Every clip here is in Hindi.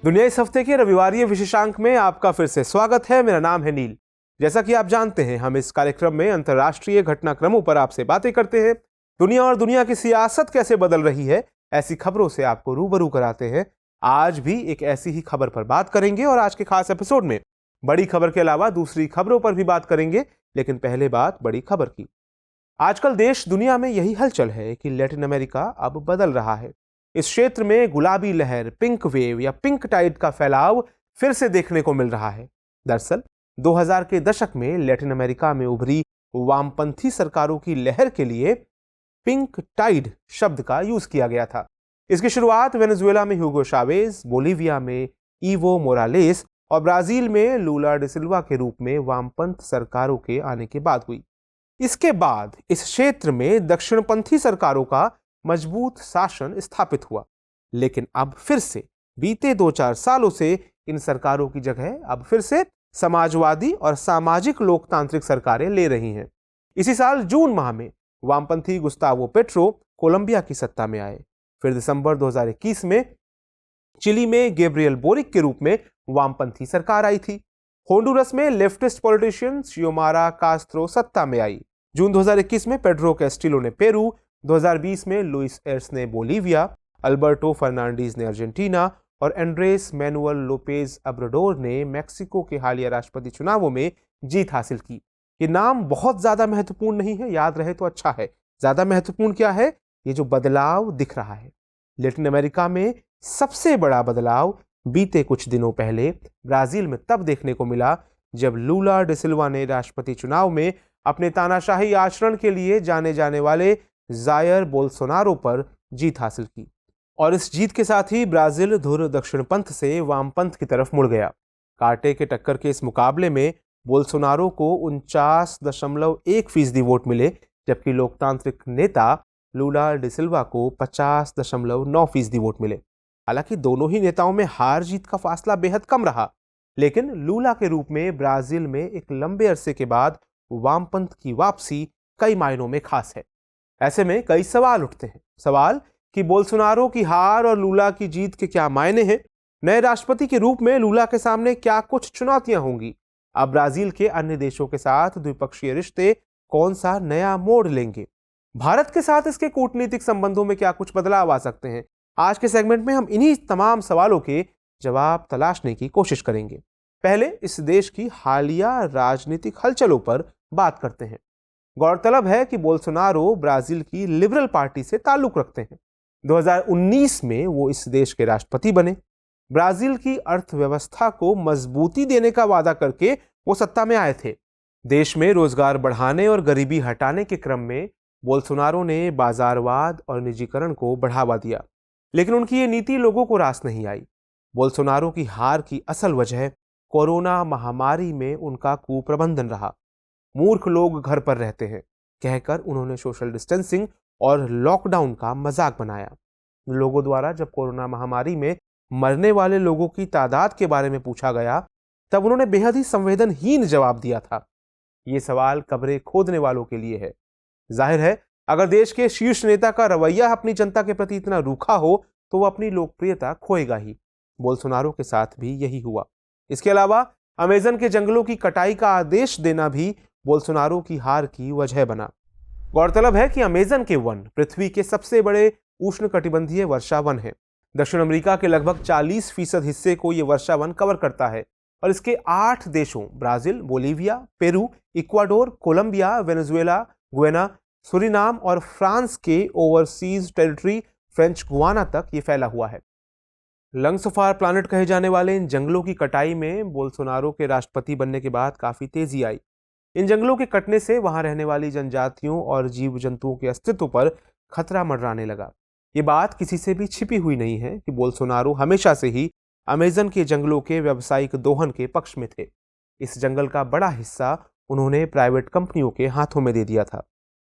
दुनिया इस हफ्ते के रविवारीय विशेषांक में आपका फिर से स्वागत है। मेरा नाम है नील। जैसा कि आप जानते हैं, हम इस कार्यक्रम में अंतर्राष्ट्रीय घटनाक्रमों पर आपसे बातें करते हैं। दुनिया और दुनिया की सियासत कैसे बदल रही है, ऐसी खबरों से आपको रूबरू कराते हैं। आज भी एक ऐसी ही खबर पर बात करेंगे और आज के खास एपिसोड में बड़ी खबर के अलावा दूसरी खबरों पर भी बात करेंगे। लेकिन पहले बात बड़ी खबर की। आजकल देश दुनिया में यही हलचल है कि लैटिन अमेरिका अब बदल रहा है। इस क्षेत्र में गुलाबी लहर, पिंक वेव या पिंक टाइड का फैलाव फिर से देखने को मिल रहा है। दरअसल 2000 के दशक में लैटिन अमेरिका में उभरी वामपंथी सरकारों की लहर के लिए पिंक टाइड शब्द का यूज किया गया था। इसकी शुरुआत वेनेजुएला में ह्यूगो चावेज, बोलीविया में इवो मोरालेस और ब्राजील में लूला डिसिल्वा के रूप में वामपंथ सरकारों के आने के बाद हुई। इसके बाद इस क्षेत्र में दक्षिणपंथी सरकारों का मजबूत शासन स्थापित हुआ। लेकिन अब फिर से बीते 2-4 सालों से इन सरकारों की जगह अब फिर से समाजवादी और सामाजिक लोकतांत्रिक सरकारें ले रही हैं। इसी साल जून माह में वामपंथी गुस्तावो पेट्रो कोलंबिया की सत्ता में आए। फिर दिसंबर 2021 में चिली में गैब्रियल बोरिक के रूप में वामपंथी सरकार आई थी। होंडुरस में लेफ्टिस्ट पॉलिटिशियन शियोमारा कास्त्रो सत्ता में आई। जून 2021 में पेड्रो कैस्टिलो ने पेरू, 2020 में लुइस एर्स ने बोलीविया, अल्बर्टो फर्नांडीज ने अर्जेंटीना और एंड्रेस मैनुअल लोपेज अब्राडोर ने मेक्सिको के हालिया राष्ट्रपति चुनावों में जीत हासिल की। ये नाम बहुत ज्यादा महत्वपूर्ण नहीं है, याद रहे तो अच्छा है। ज्यादा महत्वपूर्ण क्या है? ये जो बदलाव दिख रहा है। लैटिन अमेरिका में सबसे बड़ा बदलाव बीते कुछ दिनों पहले ब्राजील में तब देखने को मिला जब लूला डिसिल्वा ने राष्ट्रपति चुनाव में अपने तानाशाही आचरण के लिए जाने जाने वाले जायर बोल्सोनारो पर जीत हासिल की। और इस जीत के साथ ही ब्राजील धुर दक्षिणपंथ से वामपंथ की तरफ मुड़ गया। कांटे के टक्कर के इस मुकाबले में बोल्सोनारो को 49.1% वोट मिले, जबकि लोकतांत्रिक नेता लूला डिसिल्वा को 50.9% वोट मिले। हालांकि दोनों ही नेताओं में हार जीत का फासला बेहद कम रहा, लेकिन लूला के रूप में ब्राजील में एक लंबे अरसे के बाद वामपंथ की वापसी कई मायनों में खास है। ऐसे में कई सवाल उठते हैं। सवाल कि बोल्सोनारो की हार और लूला की जीत के क्या मायने हैं? नए राष्ट्रपति के रूप में लूला के सामने क्या कुछ चुनौतियां होंगी? अब ब्राजील के अन्य देशों के साथ द्विपक्षीय रिश्ते कौन सा नया मोड़ लेंगे? भारत के साथ इसके कूटनीतिक संबंधों में क्या कुछ बदलाव आ सकते हैं? आज के सेगमेंट में हम इन्हीं तमाम सवालों के जवाब तलाशने की कोशिश करेंगे। पहले इस देश की हालिया राजनीतिक हलचलों पर बात करते हैं। गौरतलब है कि बोल्सोनारो ब्राजील की लिबरल पार्टी से ताल्लुक रखते हैं। 2019 में वो इस देश के राष्ट्रपति बने। ब्राजील की अर्थव्यवस्था को मजबूती देने का वादा करके वो सत्ता में आए थे। देश में रोजगार बढ़ाने और गरीबी हटाने के क्रम में बोल्सोनारो ने बाजारवाद और निजीकरण को बढ़ावा दिया, लेकिन उनकी ये नीति लोगों को रास नहीं आई। बोल्सोनारो की हार की असल वजह कोरोना महामारी में उनका कुप्रबंधन रहा। मूर्ख लोग घर पर रहते हैं कहकर उन्होंने सोशल डिस्टेंसिंग और लॉकडाउन का मजाक बनाया। लोगों द्वारा जब कोरोना महामारी में मरने वाले लोगों की तादाद के बारे में पूछा गया, तब उन्होंने बेहद ही संवेदनहीन जवाब दिया था। ये सवाल कब्रें खोदने वालों के लिए है। जाहिर है, अगर देश के शीर्ष नेता का रवैया अपनी जनता के प्रति इतना रूखा हो तो वो अपनी लोकप्रियता खोएगा ही। बोल्सोनारो के साथ भी यही हुआ। इसके अलावा अमेजन के जंगलों की कटाई का आदेश देना भी बोल्सोनारो की हार की वजह बना। गौरतलब है कि अमेजन के वन पृथ्वी के सबसे बड़े उष्णकटिबंधीय वर्षा वन है। दक्षिण अमेरिका के लगभग 40% हिस्से को यह वर्षा वन कवर करता है और इसके 8 देशों Brazil, Bolivia, Peru, Ecuador, Colombia, Venezuela, Guyana, Suriname और फ्रांस के ओवरसीज टेरिटरी फ्रेंच गुयाना तक ये फैला हुआ है। लंग्स ऑफ आवर प्लैनेट कहे जाने वाले इन जंगलों की कटाई में बोल्सोनारो के राष्ट्रपति बनने के बाद काफी तेजी आई। इन जंगलों के कटने से वहां रहने वाली जनजातियों और जीव जंतुओं के अस्तित्व पर खतरा मंडराने लगा। ये बात किसी से भी छिपी हुई नहीं है कि बोल्सोनारो हमेशा से ही अमेजन के जंगलों के व्यावसायिक दोहन के पक्ष में थे। इस जंगल का बड़ा हिस्सा उन्होंने प्राइवेट कंपनियों के हाथों में दे दिया था।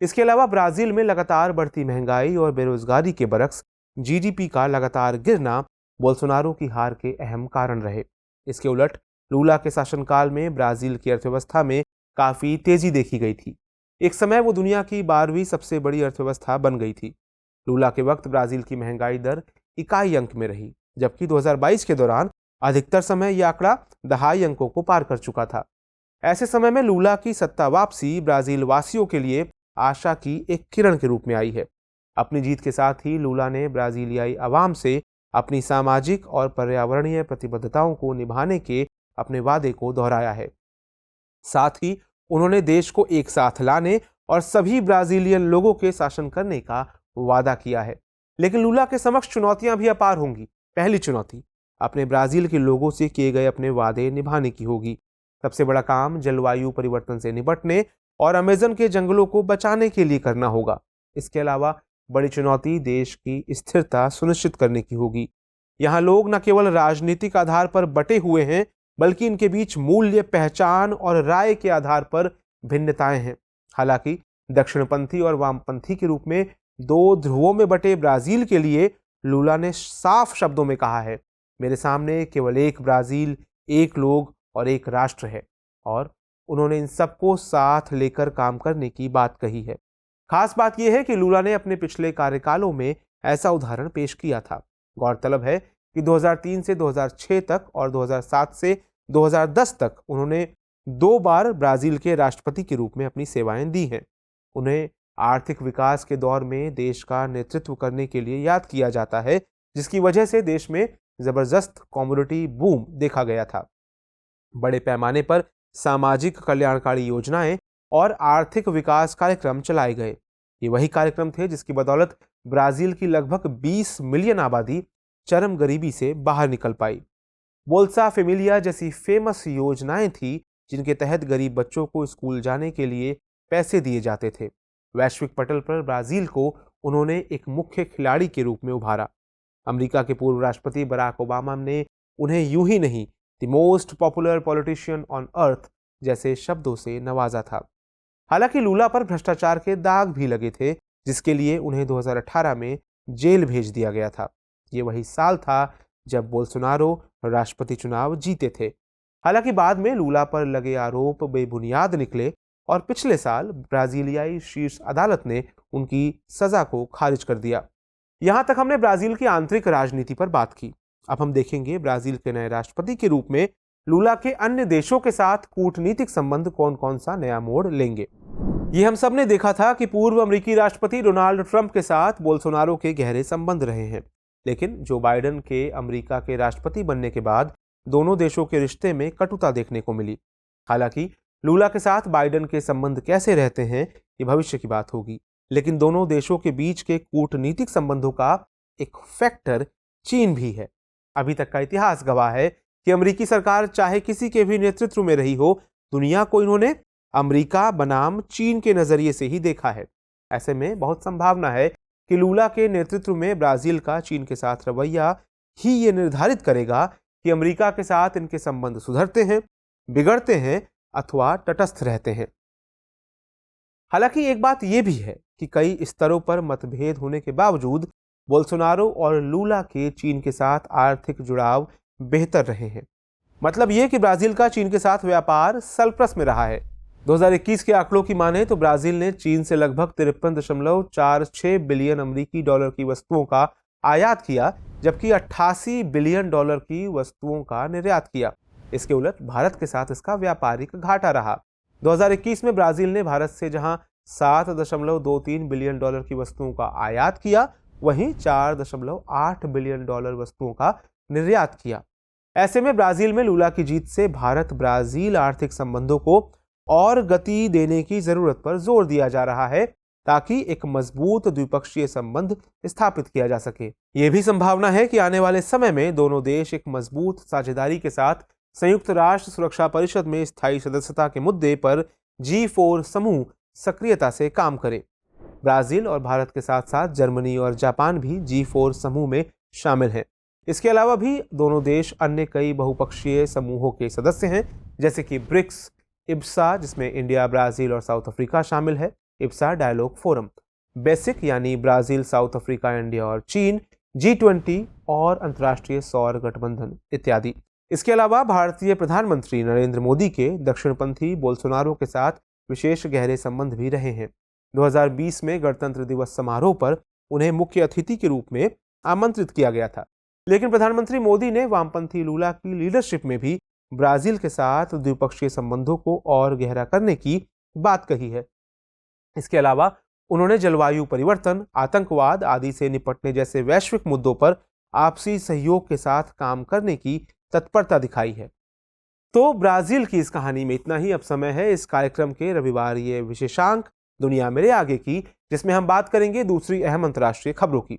इसके अलावा ब्राजील में लगातार बढ़ती महंगाई और बेरोजगारी के बरक्स जीडीपी का लगातार गिरना बोल्सोनारो की हार के अहम कारण रहे। इसके उलट लूला के शासनकाल में ब्राजील की अर्थव्यवस्था में काफी तेजी देखी गई थी। एक समय वो दुनिया की 12वीं सबसे बड़ी अर्थव्यवस्था बन गई थी। लूला के वक्त ब्राजील की महंगाई दर इकाई अंक में रही। जबकि 2022 के दौरान अधिकतर समय यह आंकड़ा दहाई अंकों को पार कर चुका था। ऐसे समय में लूला की सत्ता वापसी ब्राजील वासियों के लिए आशा की एक किरण के रूप में आई है। अपनी जीत के साथ ही लूला ने ब्राजीलियाई आवाम से अपनी सामाजिक और पर्यावरणीय प्रतिबद्धताओं को निभाने के अपने वादे को दोहराया है। साथ ही उन्होंने देश को एक साथ लाने और सभी ब्राजीलियन लोगों के शासन करने का वादा किया है। लेकिन लूला के समक्ष चुनौतियां भी अपार होंगी। पहली चुनौती अपने ब्राजील के लोगों से किए गए अपने वादे निभाने की होगी। सबसे बड़ा काम जलवायु परिवर्तन से निपटने और अमेज़न के जंगलों को बचाने के लिए करना होगा। इसके अलावा बड़ी चुनौती देश की स्थिरता सुनिश्चित करने की होगी। यहाँ लोग न केवल राजनीतिक आधार पर बटे हुए हैं, बल्कि इनके बीच मूल्य, पहचान और राय के आधार पर भिन्नताएं हैं। हालांकि दक्षिणपंथी और वामपंथी के रूप में दो ध्रुवों में बटे ब्राजील के लिए लूला ने साफ शब्दों में कहा है, मेरे सामने केवल एक ब्राजील, एक लोग और एक राष्ट्र है। और उन्होंने इन सबको साथ लेकर काम करने की बात कही है। खास बात यह है कि लूला ने अपने पिछले कार्यकालों में ऐसा उदाहरण पेश किया था। गौरतलब है कि 2003 से 2006 तक और 2007 से 2010 तक उन्होंने 2 बार ब्राजील के राष्ट्रपति के रूप में अपनी सेवाएं दी हैं। उन्हें आर्थिक विकास के दौर में देश का नेतृत्व करने के लिए याद किया जाता है, जिसकी वजह से देश में जबरदस्त कम्युनिटी बूम देखा गया था। बड़े पैमाने पर सामाजिक कल्याणकारी योजनाएं और आर्थिक विकास कार्यक्रम चलाए गए। ये वही कार्यक्रम थे जिसकी बदौलत ब्राजील की लगभग 20 मिलियन आबादी चरम गरीबी से बाहर निकल पाई। बोल्सा फेमिलिया जैसी फेमस योजनाएं थी जिनके तहत गरीब बच्चों को स्कूल जाने के लिए पैसे दिए जाते थे। वैश्विक पटल पर ब्राजील को उन्होंने एक मुख्य खिलाड़ी के रूप में उभारा। अमेरिका के पूर्व राष्ट्रपति बराक ओबामा ने उन्हें यूं ही नहीं, the most popular politician on earth जैसे शब्दों से नवाजा था। हालांकि लूला पर भ्रष्टाचार के दाग भी लगे थे, जिसके लिए उन्हें 2018 में जेल भेज दिया गया था। ये वही साल था जब बोल्सोनारो राष्ट्रपति चुनाव जीते थे। हालांकि बाद में लूला पर लगे आरोप बेबुनियाद निकले और पिछले साल ब्राजीलियाई शीर्ष अदालत ने उनकी सजा को खारिज कर दिया। यहां तक हमने ब्राजील की आंतरिक राजनीति पर बात की। अब हम देखेंगे ब्राजील के नए राष्ट्रपति के रूप में लूला के अन्य देशों के साथ कूटनीतिक संबंध कौन कौन सा नया मोड़ लेंगे। ये हम सब ने देखा था कि पूर्व अमेरिकी राष्ट्रपति डोनाल्ड ट्रंप के साथ बोल्सोनारो के गहरे संबंध रहे हैं, लेकिन जो बाइडेन के अमेरिका के राष्ट्रपति बनने के बाद दोनों देशों के रिश्ते में कटुता देखने को मिली। हालांकि लूला के साथ बाइडेन के संबंध कैसे रहते हैं ये भविष्य की बात होगी, लेकिन दोनों देशों के बीच के कूटनीतिक संबंधों का एक फैक्टर चीन भी है। अभी तक का इतिहास गवाह है कि अमेरिकी सरकार चाहे किसी के भी नेतृत्व में रही हो, दुनिया को इन्होंने अमेरिका बनाम चीन के नजरिए से ही देखा है। ऐसे में बहुत संभावना है कि लूला के नेतृत्व में ब्राजील का चीन के साथ रवैया ही ये निर्धारित करेगा कि अमेरिका के साथ इनके संबंध सुधरते हैं, बिगड़ते हैं अथवा तटस्थ रहते हैं। हालांकि एक बात यह भी है कि कई स्तरों पर मतभेद होने के बावजूद बोल्सोनारो और लूला के चीन के साथ आर्थिक जुड़ाव बेहतर रहे हैं। मतलब यह कि ब्राजील का चीन के साथ व्यापार सरप्लस में रहा है। 2021 के आंकड़ों की माने तो ब्राजील ने चीन से लगभग 53.46 बिलियन अमेरिकी डॉलर की वस्तुओं का आयात किया, जबकि 88 बिलियन डॉलर की वस्तुओं का निर्यात किया। इसके उलट भारत के साथ इसका व्यापारिक घाटा रहा। 2021 में ब्राजील ने भारत से जहां 7.23 बिलियन डॉलर की वस्तुओं का आयात किया, वहीं 4.8 बिलियन डॉलर वस्तुओं का निर्यात किया। ऐसे में ब्राजील में लूला की जीत से भारत ब्राजील आर्थिक संबंधों को और गति देने की जरूरत पर जोर दिया जा रहा है, ताकि एक मजबूत द्विपक्षीय संबंध स्थापित किया जा सके। यह भी संभावना है कि आने वाले समय में दोनों देश एक मजबूत साझेदारी के साथ संयुक्त राष्ट्र सुरक्षा परिषद में स्थायी सदस्यता के मुद्दे पर G4 समूह सक्रियता से काम करें। ब्राजील और भारत के साथ साथ जर्मनी और जापान भी G4 समूह में शामिल हैं। इसके अलावा भी दोनों देश अन्य कई बहुपक्षीय समूहों के सदस्य हैं, जैसे कि ब्रिक्स, इब्सा जिसमें इंडिया, ब्राजील और साउथ अफ्रीका शामिल है, इब्सा डायलॉग फोरम, बेसिक यानी ब्राजील, साउथ अफ्रीका, इंडिया और चीन, G20 और अंतर्राष्ट्रीय सौर गठबंधन इत्यादि। इसके अलावा भारतीय प्रधानमंत्री नरेंद्र मोदी के दक्षिणपंथी बोल्सोनारो के साथ विशेष गहरे संबंध भी रहे हैं। 2020 में गणतंत्र दिवस समारोह पर उन्हें मुख्य अतिथि के रूप में आमंत्रित किया गया था। लेकिन प्रधानमंत्री मोदी ने वामपंथी लूला की लीडरशिप में भी ब्राजील के साथ द्विपक्षीय संबंधों को और गहरा करने की बात कही है। इसके अलावा उन्होंने जलवायु परिवर्तन, आतंकवाद आदि से निपटने जैसे वैश्विक मुद्दों पर आपसी सहयोग के साथ काम करने की तत्परता दिखाई है। तो ब्राजील की इस कहानी में इतना ही। अब समय है इस कार्यक्रम के रविवारीय विशेषांक दुनिया मेरे आगे की, जिसमें हम बात करेंगे दूसरी अहम अंतर्राष्ट्रीय खबरों की।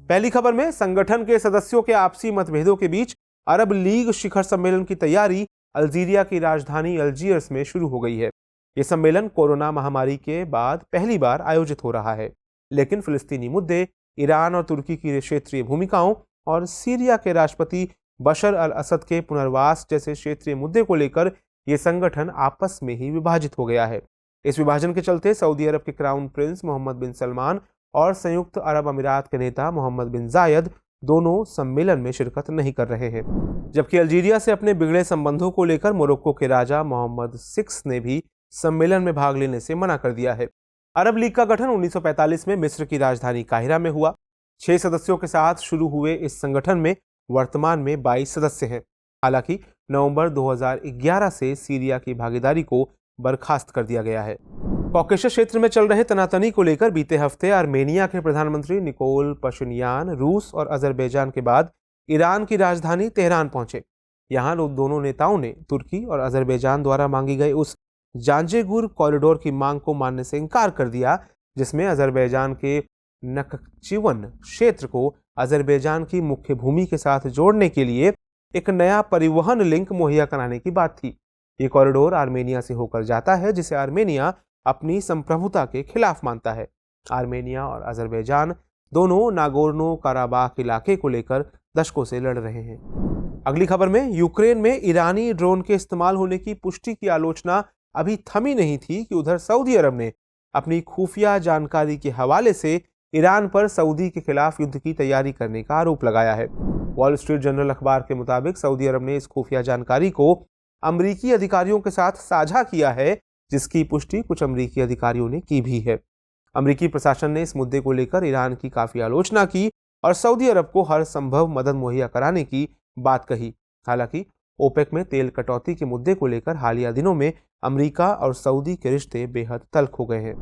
पहली खबर में संगठन के सदस्यों के आपसी मतभेदों के बीच अरब लीग शिखर सम्मेलन की तैयारी अल्जीरिया की राजधानी अल्जीयर्स में शुरू हो गई है। यह सम्मेलन कोरोना महामारी के बाद पहली बार आयोजित हो रहा है, लेकिन फिलिस्तीनी मुद्दे, ईरान और तुर्की की क्षेत्रीय भूमिकाओं और सीरिया के राष्ट्रपति बशर अल असद के पुनर्वास जैसे क्षेत्रीय मुद्दे को लेकर यह संगठन आपस में ही विभाजित हो गया है। इस विभाजन के चलते सऊदी अरब के क्राउन प्रिंस मोहम्मद बिन सलमान और संयुक्त अरब अमीरात के नेता मोहम्मद बिन जायद दोनों सम्मेलन में शिरकत नहीं कर रहे हैं, जबकि अल्जीरिया से अपने बिगड़े संबंधों को लेकर मोरक्को के राजा मोहम्मद VI ने भी सम्मेलन में भाग लेने से मना कर दिया है। अरब लीग का गठन 1945 में मिस्र की राजधानी काहिरा में हुआ। 6 सदस्यों के साथ शुरू हुए इस संगठन में वर्तमान में 22 सदस्य हैं। हालांकि नवंबर 2011 से सीरिया की भागीदारी को बर्खास्त कर दिया गया है। कॉकेशस क्षेत्र में चल रहे तनातनी को लेकर बीते हफ्ते आर्मेनिया के प्रधानमंत्री निकोल पशिन्यान रूस और अजरबैजान के बाद ईरान की राजधानी तेहरान पहुंचे। यहां दोनों नेताओं ने तुर्की और अजरबैजान द्वारा मांगी गई उस जांजेगुर कॉरिडोर की मांग को मानने से इनकार कर दिया, जिसमें अजरबैजान के नखचिवन क्षेत्र को अजरबैजान की मुख्य भूमि के साथ जोड़ने के लिए एक नया परिवहन लिंक मुहैया कराने की बात थी। ये कॉरिडोर आर्मेनिया से होकर जाता है, जिसे आर्मेनिया अपनी संप्रभुता के खिलाफ मानता है। आर्मेनिया और अजरबैजान दोनों नागोर्नो काराबाख इलाके को लेकर दशकों से लड़ रहे हैं। अगली खबर में यूक्रेन में ईरानी ड्रोन के इस्तेमाल होने की पुष्टि की आलोचना अभी थमी नहीं थी कि उधर सऊदी अरब ने अपनी खुफिया जानकारी के हवाले से ईरान पर सऊदी के खिलाफ युद्ध की तैयारी करने का आरोप लगाया है। वॉल स्ट्रीट जर्नल अखबार के मुताबिक सऊदी अरब ने इस खुफिया जानकारी को अमरीकी अधिकारियों के साथ साझा किया है, जिसकी पुष्टि कुछ अमरीकी अधिकारियों ने की भी है। अमरीकी प्रशासन ने इस मुद्दे को लेकर ईरान की काफी आलोचना की और सऊदी अरब को हर संभव मदद मुहैया कराने की बात कही। हालांकि ओपेक में तेल कटौती के मुद्दे को लेकर हालिया दिनों में अमेरिका और सऊदी के रिश्ते बेहद तल्ख हो गए हैं।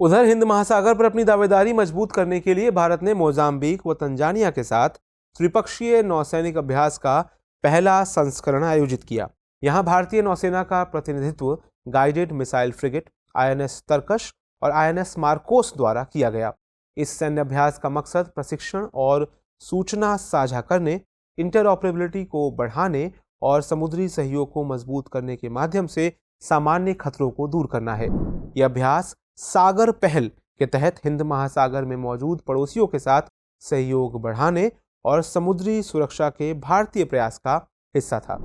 उधर हिंद महासागर पर अपनी दावेदारी मजबूत करने के लिए भारत ने मोजाम्बिक व तंजानिया के साथ त्रिपक्षीय नौसैनिक अभ्यास का पहला संस्करण आयोजित किया। यहां भारतीय नौसेना का प्रतिनिधित्व गाइडेड मिसाइल फ्रिगेट INS तरकश और INS मार्कोस द्वारा किया गया। इस सैन्य अभ्यास का मकसद प्रशिक्षण और सूचना साझा करने, इंटरऑपरेबिलिटी को बढ़ाने और समुद्री सहयोग को मजबूत करने के माध्यम से सामान्य खतरों को दूर करना है। यह अभ्यास सागर पहल के तहत हिंद महासागर में मौजूद पड़ोसियों के साथ सहयोग बढ़ाने और समुद्री सुरक्षा के भारतीय प्रयास का हिस्सा था।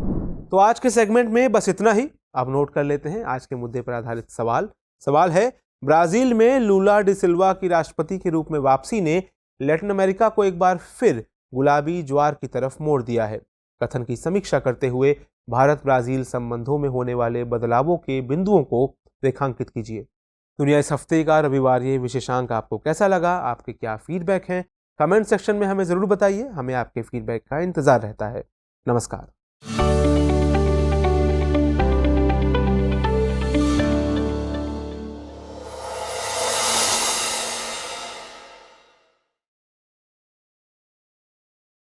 तो आज के सेगमेंट में बस इतना ही। अब नोट कर लेते हैं आज के मुद्दे पर आधारित सवाल है, ब्राजील में लूला डी सिल्वा की राष्ट्रपति के रूप में वापसी ने लैटिन अमेरिका को एक बार फिर गुलाबी ज्वार की तरफ मोड़ दिया है। कथन की समीक्षा करते हुए भारत ब्राजील संबंधों में होने वाले बदलावों के बिंदुओं को रेखांकित कीजिए। दुनिया इस हफ्ते का रविवार विशेषांक आपको कैसा लगा? आपके क्या फीडबैक हैं? कमेंट सेक्शन में हमें जरूर बताइए। हमें आपके फीडबैक का इंतजार रहता है। नमस्कार।